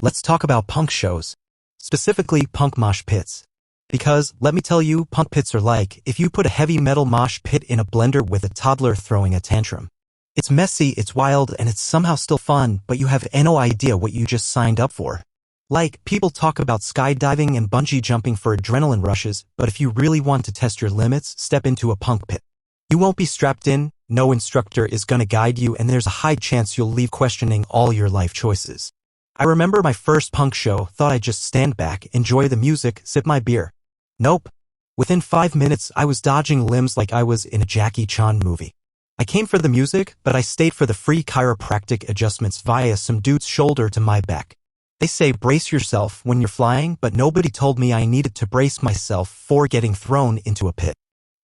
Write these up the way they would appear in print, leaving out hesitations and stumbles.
Let's talk about punk shows, specifically punk mosh pits. Because, let me tell you, punk pits are like if you put a heavy metal mosh pit in a blender with a toddler throwing a tantrum. It's messy, it's wild, and it's somehow still fun, but you have no idea what you just signed up for. Like, people talk about skydiving and bungee jumping for adrenaline rushes, but if you really want to test your limits, step into a punk pit. You won't be strapped in, no instructor is gonna guide you, and there's a high chance you'll leave questioning all your life choices. I remember my first punk show, thought I'd just stand back, enjoy the music, sip my beer. Nope. Within 5 minutes, I was dodging limbs like I was in a Jackie Chan movie. I came for the music, but I stayed for the free chiropractic adjustments via some dude's shoulder to my back. They say brace yourself when you're flying, but nobody told me I needed to brace myself for getting thrown into a pit.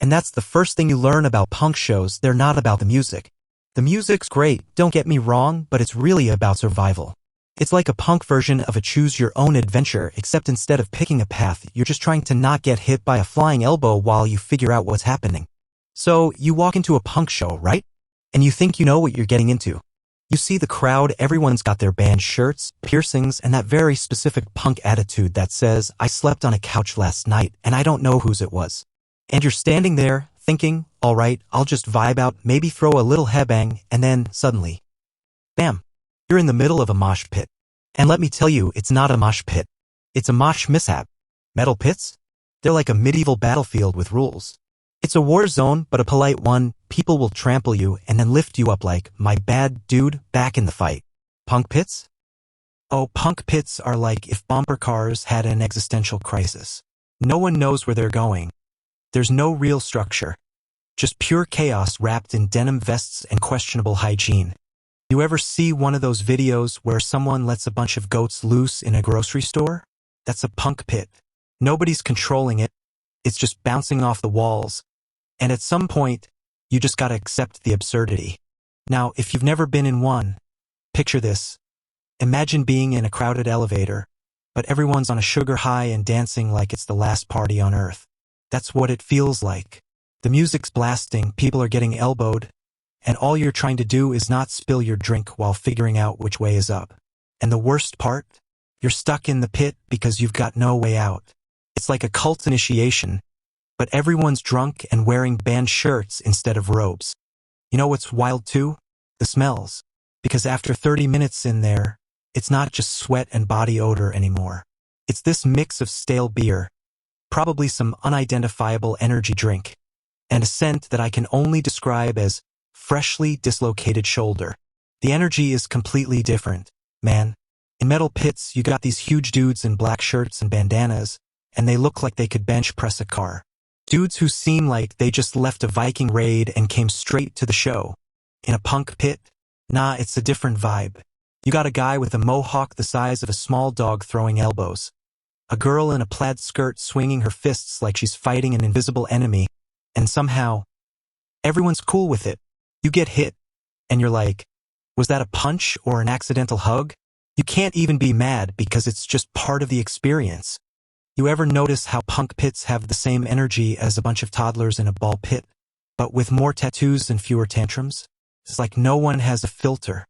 And that's the first thing you learn about punk shows, they're not about the music. The music's great, don't get me wrong, but it's really about survival. It's like a punk version of a choose-your-own-adventure, except instead of picking a path, you're just trying to not get hit by a flying elbow while you figure out what's happening. So, you walk into a punk show, right? And you think you know what you're getting into. You see the crowd, everyone's got their band shirts, piercings, and that very specific punk attitude that says, I slept on a couch last night, and I don't know whose it was. And you're standing there, thinking, alright, I'll just vibe out, maybe throw a little headbang, and then, suddenly, bam! You're in the middle of a mosh pit. And let me tell you, it's not a mosh pit. It's a mosh mishap. Metal pits? They're like a medieval battlefield with rules. It's a war zone, but a polite one. People will trample you and then lift you up like, my bad, dude, back in the fight. Punk pits? Oh, punk pits are like if bumper cars had an existential crisis. No one knows where they're going. There's no real structure. Just pure chaos wrapped in denim vests and questionable hygiene. You ever see one of those videos where someone lets a bunch of goats loose in a grocery store? That's a punk pit. Nobody's controlling it. It's just bouncing off the walls. And at some point, you just gotta accept the absurdity. Now, if you've never been in one, picture this. Imagine being in a crowded elevator, but everyone's on a sugar high and dancing like it's the last party on earth. That's what it feels like. The music's blasting, people are getting elbowed, and all you're trying to do is not spill your drink while figuring out which way is up. And the worst part? You're stuck in the pit because you've got no way out. It's like a cult initiation, but everyone's drunk and wearing band shirts instead of robes. You know what's wild too? The smells. Because after 30 minutes in there, it's not just sweat and body odor anymore. It's this mix of stale beer, probably some unidentifiable energy drink, and a scent that I can only describe as freshly dislocated shoulder. The energy is completely different, man. In metal pits, you got these huge dudes in black shirts and bandanas, and they look like they could bench press a car. Dudes who seem like they just left a Viking raid and came straight to the show. In a punk pit? Nah, it's a different vibe. You got a guy with a mohawk the size of a small dog throwing elbows. A girl in a plaid skirt swinging her fists like she's fighting an invisible enemy, and somehow, everyone's cool with it. You get hit, and you're like, was that a punch or an accidental hug? You can't even be mad because it's just part of the experience. You ever notice how punk pits have the same energy as a bunch of toddlers in a ball pit, but with more tattoos and fewer tantrums? It's like no one has a filter.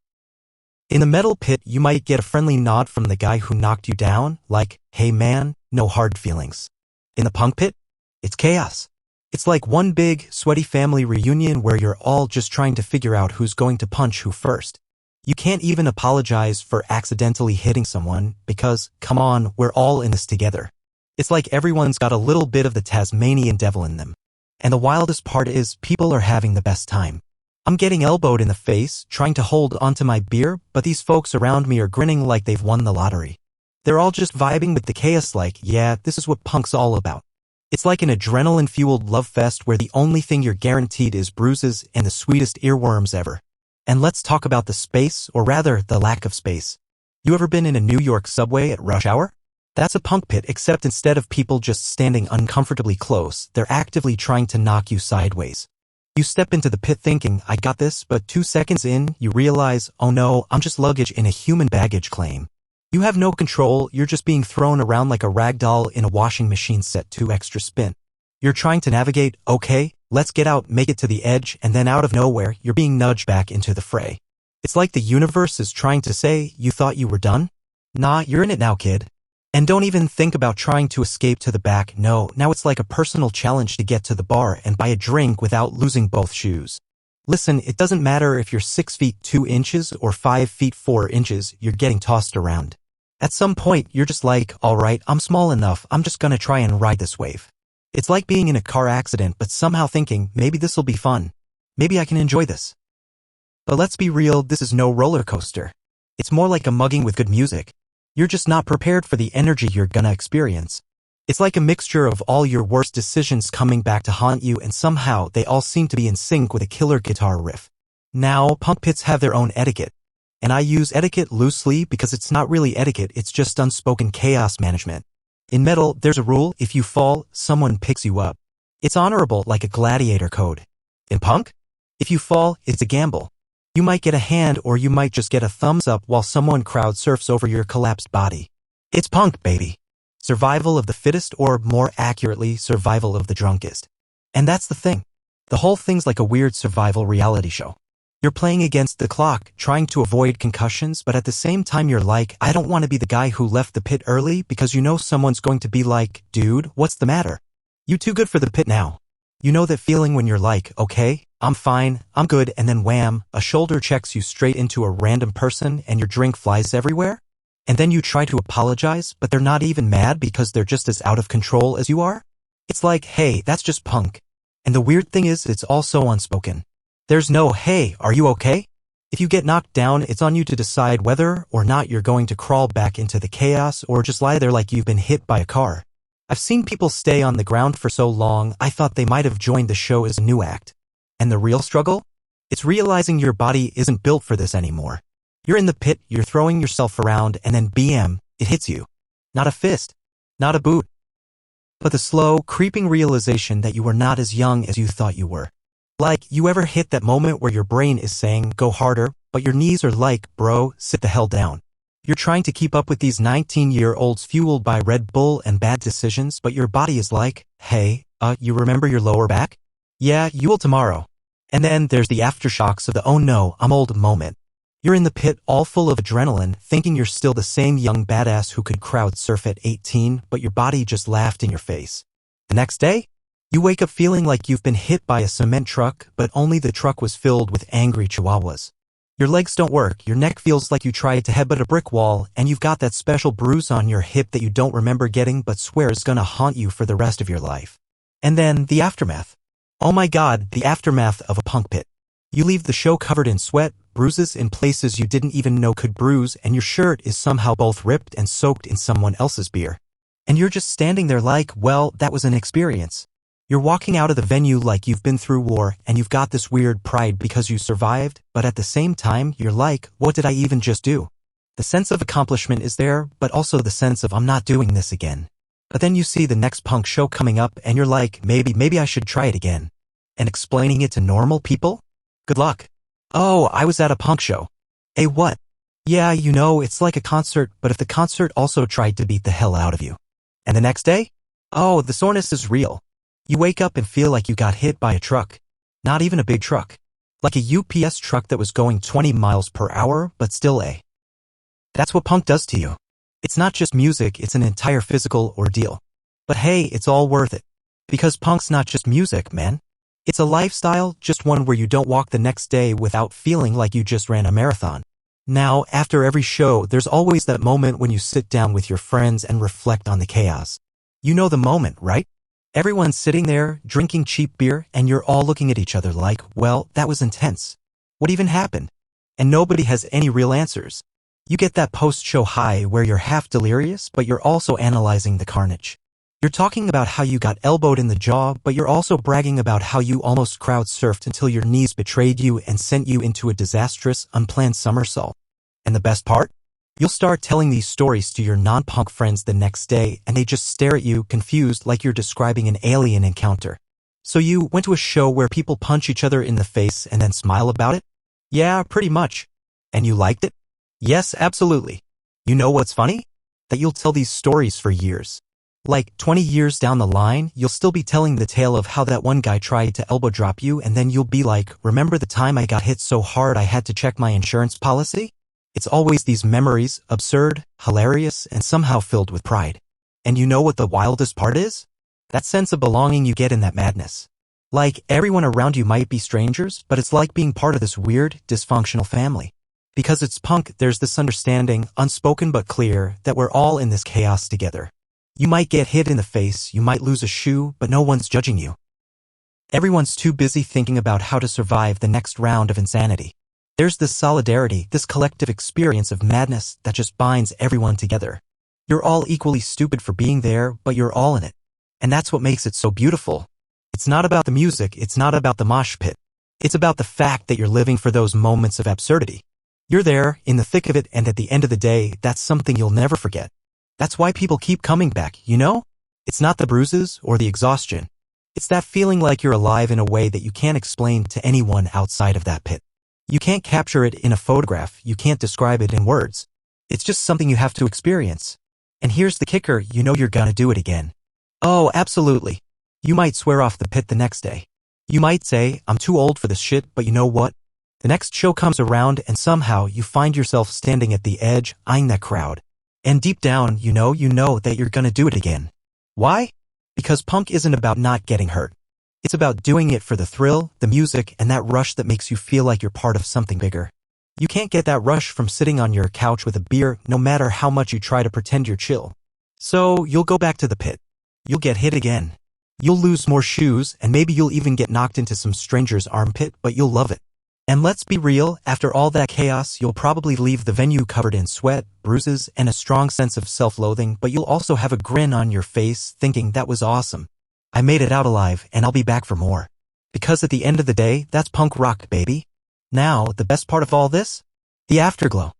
In the metal pit, you might get a friendly nod from the guy who knocked you down, like, hey man, no hard feelings. In the punk pit, it's chaos. It's like one big, sweaty family reunion where you're all just trying to figure out who's going to punch who first. You can't even apologize for accidentally hitting someone because, come on, we're all in this together. It's like everyone's got a little bit of the Tasmanian devil in them. And the wildest part is people are having the best time. I'm getting elbowed in the face, trying to hold onto my beer, but these folks around me are grinning like they've won the lottery. They're all just vibing with the chaos like, yeah, this is what punk's all about. It's like an adrenaline-fueled love fest where the only thing you're guaranteed is bruises and the sweetest earworms ever. And let's talk about the space, or rather, the lack of space. You ever been in a New York subway at rush hour? That's a punk pit, except instead of people just standing uncomfortably close, they're actively trying to knock you sideways. You step into the pit thinking, I got this, but 2 seconds in, you realize, oh no, I'm just luggage in a human baggage claim. You have no control, you're just being thrown around like a rag doll in a washing machine set to extra spin. You're trying to navigate, okay, let's get out, make it to the edge, and then out of nowhere, you're being nudged back into the fray. It's like the universe is trying to say, you thought you were done? Nah, you're in it now, kid. And don't even think about trying to escape to the back. No, now it's like a personal challenge to get to the bar and buy a drink without losing both shoes. Listen, it doesn't matter if you're 6 feet 2 inches or 5 feet 4 inches, you're getting tossed around. At some point, you're just like, alright, I'm small enough, I'm just gonna try and ride this wave. It's like being in a car accident but somehow thinking, maybe this'll be fun. Maybe I can enjoy this. But let's be real, this is no roller coaster. It's more like a mugging with good music. You're just not prepared for the energy you're gonna experience. It's like a mixture of all your worst decisions coming back to haunt you, and somehow they all seem to be in sync with a killer guitar riff. Now, punk pits have their own etiquette. And I use etiquette loosely because it's not really etiquette, it's just unspoken chaos management. In metal, there's a rule: if you fall, someone picks you up. It's honorable, like a gladiator code. In punk, if you fall, it's a gamble. You might get a hand or you might just get a thumbs up while someone crowd surfs over your collapsed body. It's punk, baby. Survival of the fittest, or more accurately, survival of the drunkest. And that's the thing. The whole thing's like a weird survival reality show. You're playing against the clock, trying to avoid concussions, but at the same time you're like, I don't want to be the guy who left the pit early, because you know someone's going to be like, dude, what's the matter? You too good for the pit now. You know that feeling when you're like, okay, I'm fine, I'm good, and then wham, a shoulder checks you straight into a random person and your drink flies everywhere? And then you try to apologize, but they're not even mad because they're just as out of control as you are? It's like, hey, that's just punk. And the weird thing is, it's also unspoken. There's no, hey, are you okay? If you get knocked down, it's on you to decide whether or not you're going to crawl back into the chaos or just lie there like you've been hit by a car. I've seen people stay on the ground for so long, I thought they might have joined the show as a new act. And the real struggle? It's realizing your body isn't built for this anymore. You're in the pit, you're throwing yourself around, and then BM, it hits you. Not a fist, not a boot, but the slow, creeping realization that you are not as young as you thought you were. Like, you ever hit that moment where your brain is saying, go harder, but your knees are like, bro, sit the hell down. You're trying to keep up with these 19-year-olds fueled by Red Bull and bad decisions, but your body is like, hey, you remember your lower back? Yeah, you will tomorrow. And then there's the aftershocks of the oh no, I'm old moment. You're in the pit all full of adrenaline, thinking you're still the same young badass who could crowd surf at 18, but your body just laughed in your face. The next day, you wake up feeling like you've been hit by a cement truck, but only the truck was filled with angry chihuahuas. Your legs don't work, your neck feels like you tried to headbutt a brick wall, and you've got that special bruise on your hip that you don't remember getting but swear is gonna haunt you for the rest of your life. And then, the aftermath. Oh my god, the aftermath of a punk pit. You leave the show covered in sweat, bruises in places you didn't even know could bruise, and your shirt is somehow both ripped and soaked in someone else's beer. And you're just standing there like, well, that was an experience. You're walking out of the venue like you've been through war, and you've got this weird pride because you survived, but at the same time, you're like, what did I even just do? The sense of accomplishment is there, but also the sense of I'm not doing this again. But then you see the next punk show coming up, and you're like, maybe I should try it again. And explaining it to normal people? Good luck. Oh, I was at a punk show. Eh, what? Yeah, you know, it's like a concert, but if the concert also tried to beat the hell out of you. And the next day? Oh, the soreness is real. You wake up and feel like you got hit by a truck. Not even a big truck. Like a UPS truck that was going 20 miles per hour, but still That's what punk does to you. It's not just music, it's an entire physical ordeal. But hey, it's all worth it. Because punk's not just music, man. It's a lifestyle, just one where you don't walk the next day without feeling like you just ran a marathon. Now, after every show, there's always that moment when you sit down with your friends and reflect on the chaos. You know the moment, right? Everyone's sitting there, drinking cheap beer, and you're all looking at each other like, well, that was intense. What even happened? And nobody has any real answers. You get that post-show high where you're half delirious, but you're also analyzing the carnage. You're talking about how you got elbowed in the jaw, but you're also bragging about how you almost crowd surfed until your knees betrayed you and sent you into a disastrous, unplanned somersault. And the best part? You'll start telling these stories to your non-punk friends the next day, and they just stare at you, confused, like you're describing an alien encounter. So you went to a show where people punch each other in the face and then smile about it? Yeah, pretty much. And you liked it? Yes, absolutely. You know what's funny? That you'll tell these stories for years. Like, 20 years down the line, you'll still be telling the tale of how that one guy tried to elbow drop you, and then you'll be like, remember the time I got hit so hard I had to check my insurance policy? It's always these memories, absurd, hilarious, and somehow filled with pride. And you know what the wildest part is? That sense of belonging you get in that madness. Like, everyone around you might be strangers, but it's like being part of this weird, dysfunctional family. Because it's punk, there's this understanding, unspoken but clear, that we're all in this chaos together. You might get hit in the face, you might lose a shoe, but no one's judging you. Everyone's too busy thinking about how to survive the next round of insanity. There's this solidarity, this collective experience of madness that just binds everyone together. You're all equally stupid for being there, but you're all in it. And that's what makes it so beautiful. It's not about the music, it's not about the mosh pit. It's about the fact that you're living for those moments of absurdity. You're there, in the thick of it, and at the end of the day, that's something you'll never forget. That's why people keep coming back, you know? It's not the bruises or the exhaustion. It's that feeling like you're alive in a way that you can't explain to anyone outside of that pit. You can't capture it in a photograph, you can't describe it in words. It's just something you have to experience. And here's the kicker, you know you're gonna do it again. Oh, absolutely. You might swear off the pit the next day. You might say, I'm too old for this shit, but you know what? The next show comes around and somehow you find yourself standing at the edge, eyeing that crowd. And deep down, you know that you're gonna do it again. Why? Because punk isn't about not getting hurt. It's about doing it for the thrill, the music, and that rush that makes you feel like you're part of something bigger. You can't get that rush from sitting on your couch with a beer, no matter how much you try to pretend you're chill. So, you'll go back to the pit. You'll get hit again. You'll lose more shoes, and maybe you'll even get knocked into some stranger's armpit, but you'll love it. And let's be real, after all that chaos, you'll probably leave the venue covered in sweat, bruises, and a strong sense of self-loathing, but you'll also have a grin on your face, thinking that was awesome. I made it out alive, and I'll be back for more. Because at the end of the day, that's punk rock, baby. Now, the best part of all this? The afterglow.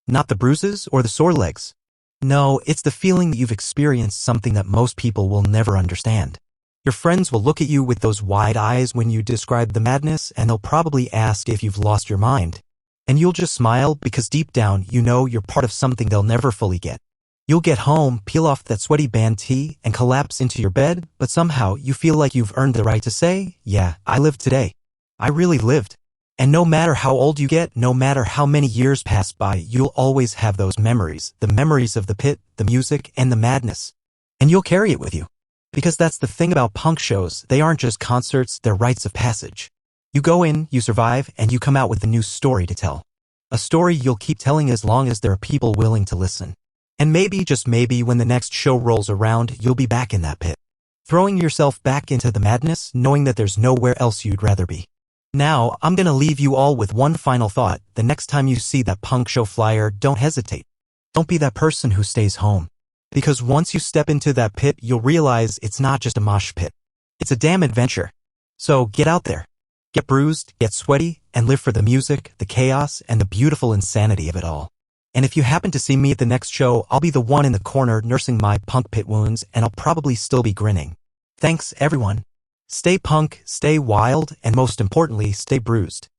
Not the bruises or the sore legs. No, it's the feeling that you've experienced something that most people will never understand. Your friends will look at you with those wide eyes when you describe the madness, and they'll probably ask if you've lost your mind. And you'll just smile because deep down you know you're part of something they'll never fully get. You'll get home, peel off that sweaty band tee, and collapse into your bed, but somehow you feel like you've earned the right to say, yeah, I lived today. I really lived. And no matter how old you get, no matter how many years pass by, you'll always have those memories, the memories of the pit, the music, and the madness. And you'll carry it with you. Because that's the thing about punk shows, they aren't just concerts, they're rites of passage. You go in, you survive, and you come out with a new story to tell. A story you'll keep telling as long as there are people willing to listen. And maybe, just maybe, when the next show rolls around, you'll be back in that pit. Throwing yourself back into the madness, knowing that there's nowhere else you'd rather be. Now, I'm gonna leave you all with one final thought. The next time you see that punk show flyer, don't hesitate. Don't be that person who stays home. Because once you step into that pit, you'll realize it's not just a mosh pit. It's a damn adventure. So get out there. Get bruised, get sweaty, and live for the music, the chaos, and the beautiful insanity of it all. And if you happen to see me at the next show, I'll be the one in the corner nursing my punk pit wounds, and I'll probably still be grinning. Thanks, everyone. Stay punk, stay wild, and most importantly, stay bruised.